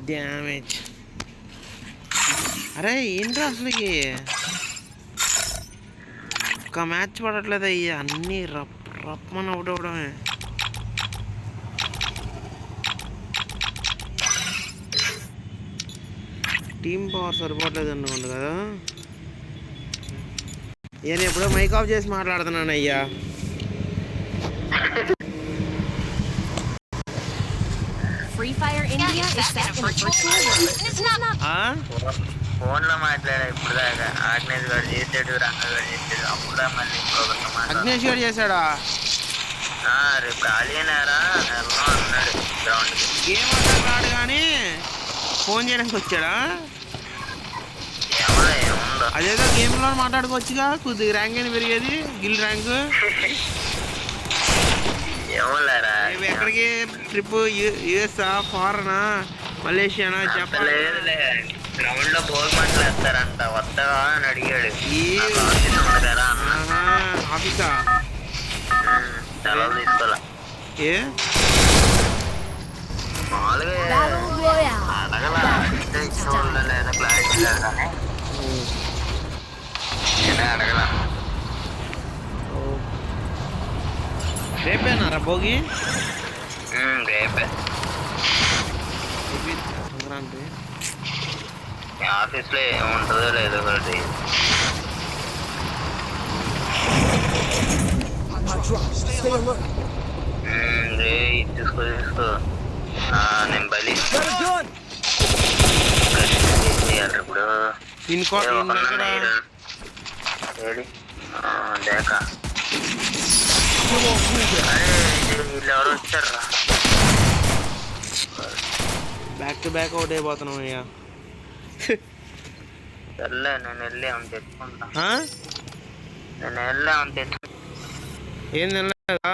Damage. అరే ఏంట్రా అసలుకి ఒక్క మ్యాచ్ పడట్లేదు అయ్యా, అన్నీ రప్పమని ఒకటవడమే. టీం పవర్ సరిపోవట్లేదు అనుకోండి కదా. నేను ఎప్పుడో మైక్ ఆఫ్ చేసి మాట్లాడుతున్నాను అయ్యా. Free Fire India is set in a virtual world. It's not. ఫోన్లో మాట్లాడా ఇప్పుడు దాకా. ఆగ్నేష్ గారు చేసాడు, రంగ గారు చేసాడు. అప్పుడా మళ్ళీ ఇంకొకరితో అగ్నేష్ గారు చేశాడా? రేపు ఖాళీనారా వెళ్దాం అన్నాడు గ్రౌండ్కి. గేమ్ అట్లా కాడు కానీ ఫోన్ చేయడానికి వచ్చాడా? ఏముందో అదేదో గేమ్లో మాట్లాడుకోవచ్చుగా, కొద్దిగా ర్యాంక్ అయినా పెరిగేది, గిల్ ర్యాంక్. ఏమోలేరా ఎక్కడికి ట్రిప్? యుఎస్ఆ, ఫారెనా, మలేషియానా, జపాన్? లేదులే, గ్రౌండ్ లో భోగి మంటలు వేస్తారంట, వస్తావా అని అడిగాడు. ఆఫీసా? సెలవు తీసుకోలే. ఏ మామూలుగా అడగలా, అంటే ఇష్టం లేదా క్లారిటీ లేదు కానీ నేనే అడగలా. రేపేనారా భోగి? రేపే సంక్రాంతి. ఆఫీస్లో ఏముంటుందో లేదో ఒకటి. తీసుకో నేను బలి ఇప్పుడు లేక వీళ్ళు ఎవరు వచ్చారా? బ్యాక్ టు బ్యాక్ అవుట్ అయిపోతున్నాం అయ్యా. సర్లే నేను వెళ్ళి ఏమని తెచ్చుకుంటా. నేను వెళ్ళి ఏమని తెచ్చుకుంటా. ఏం తినలేదా?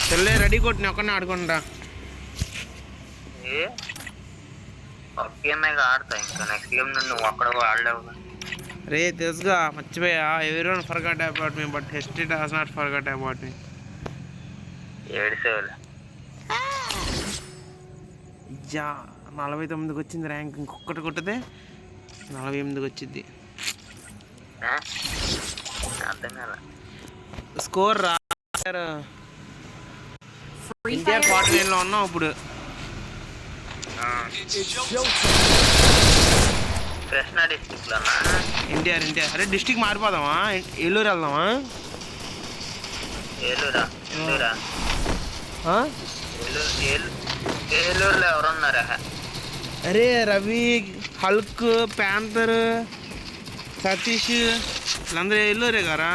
సర్లే రెడీ కొట్టిన ఒక్కనే ఆడుకుంటా. ఒక గేమే ఆడతా, ఇంకా నెక్స్ట్ గేమ్ నువ్వు అక్కడ ఆడలేవు. రే తెలుసుగా, మర్చిపోయా. Everyone forgot about me but history does not forgot about me. ఏడుసేవాళ్ళు 49కి వచ్చింది ర్యాంక్. ఇంకొకటి కొట్టితే 48కి వచ్చింది అర్థం కదా. స్కోర్ రా. ఇండియా 49లో ఉన్నాం ఇప్పుడు. కృష్ణా డిస్ట్రిక్ట్ లో ఎన్టీఆర్. అరే డిస్ట్రిక్ట్ మారిపోదామా? ఏలూరు వెళ్దామా? ఏలూరులో ఎవరున్నారా? అరే రవి, హల్క్, ప్యాంతర్, సతీష్ వీళ్ళందరూ ఏలూరే గారా.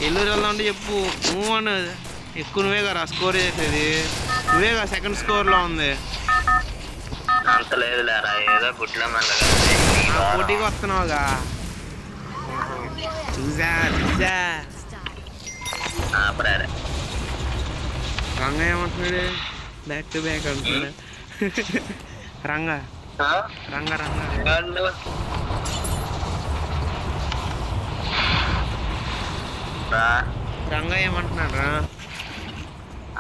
ఏలూరు వెళ్దాం అంటే చెప్పు. నువ్వు అన్నది ఎక్కువ నువ్వే కదా స్కోర్ చేసేది, నువ్వే కదా సెకండ్ స్కోర్లో ఉంది. అంత లేదు లేరా, ఏదో గుడ్ల మళ్ళీ పోటీకి వస్తున్నావుగా. చూసా రంగ ఏమంటున్నాడు? బ్యాక్ టు బ్యాక్ అంటున్నాడు. రంగ రంగ ఏమంటున్నాడు రా?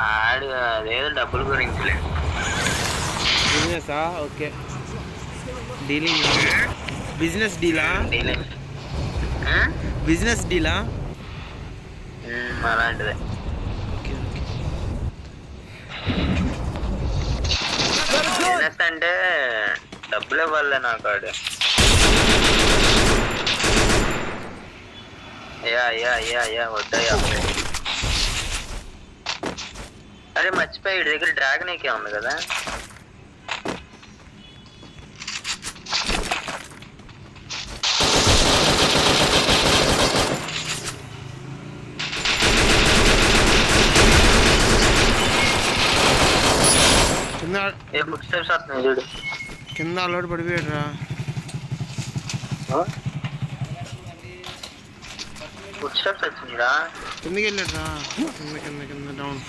ఆడు అదేదో డబ్బుల గురించి. బిజినెసా? Okay, dealing. బిజినెస్ డీలా? బిజినెస్ డీలా అలాంటిదే. ఓకే బిజినెస్ అంటే డబ్బులు ఇవ్వాలి నాకు. ఆడు వద్దయ్యా. అరే మర్చిపోయి వీడి దగ్గర డ్రాగన్ ఏకే ఉంది కదా. కింద అలవాటు పడిపోయాడు రా. ఫుడ్ స్టెప్స్ వచ్చిందిరా. కిందకి వెళ్ళాడు రా. కింద డౌన్.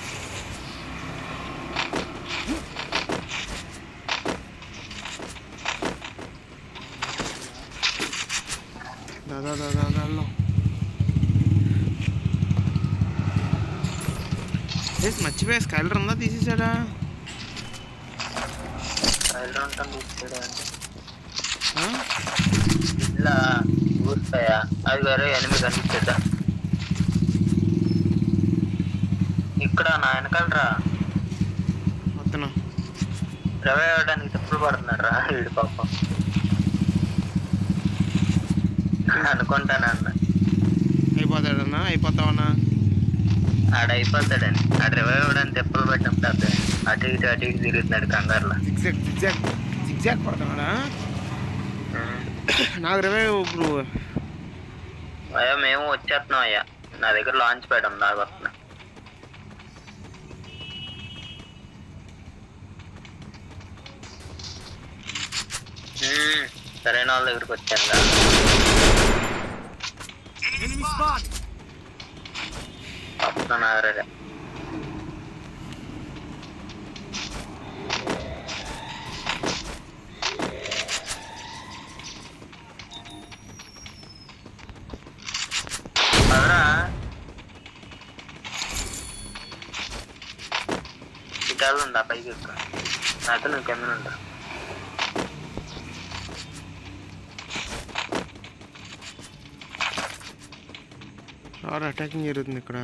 దాదాలో మర్చిపోయా స్కైలర్ ఉందా తీసేసాడా ఉంటుంది అంటే ఆ? ఇట్లా చూస్తాయా అది వేరే ఎనిమిది కనిపించద్దా ఇక్కడ నా వెనకాలరా వస్తున్నా రవి అవ్వడానికి తప్పులు పడుతున్నాడు రా వీడు పాపం అనుకుంటానన్న అయిపోతాడన్నా అయిపోతావన్నా ఆడ అయిపోతాడని ఆడ రవి అవ్వడానికి తెప్పులు పెట్టినప్పుడు అర్థం అటు ఇటు తిరుగుతున్నాడు కంగారులో జిగ్జాగ్ పడతాడా నాకు రవే ఇప్పుడు అయ్యా మేము వచ్చేస్తున్నాం అయ్యా నా దగ్గర లాంచ్ ప్యాడ్ ఉంది నాకు వస్తున్నా సరైన వాళ్ళ దగ్గరికి వచ్చాను వస్తున్నా రే అదరా ఇటాలు ఉందా పైకి ఎక్కువ నాతో నువ్వు కింద ఉంటా సార్ అటాకింగ్ జరుగుతుంది ఇక్కడ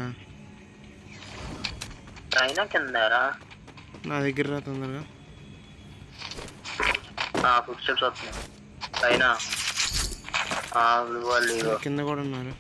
అయినా కిందరా నా దగ్గర రా తొందరగా ఫుడ్ స్టెప్స్ వస్తున్నాయి పైన వాళ్ళు కింద కూడా ఉన్నారు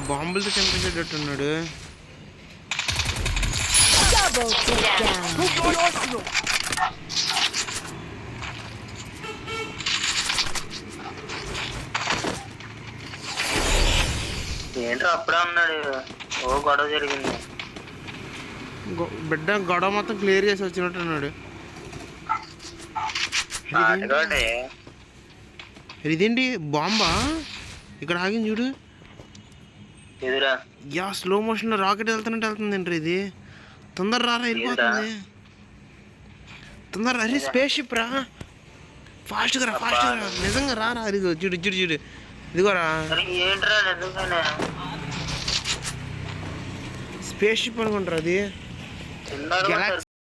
బాంబులతో చంపేసేటట్టున్నాడు Double takedown. ఏంటో అప్పుడే ఉన్నాడు ఓ గొడవ జరిగింది బిడ్డ గొడవ మొత్తం క్లియర్ చేసి వచ్చినట్టున్నాడు నాటుకోండి ఇదేంటి బాంబా ఇక్కడ ఆగింది చూడు ఎదురా యా స్లో మోషన్లో రాకెట్ వెళ్తున్నట్టు ఏంటి ఇది తొందర రారా వెళ్ళిపోతుంది తొందర అరే స్పేస్ షిప్ రా ఫాస్ట్గా రా నిజంగా రారా ఇదిగో చూడు ఇదిగోరా ఏంట్రా నిజంగానే స్పేస్ షిప్ అనుకుంటారు అది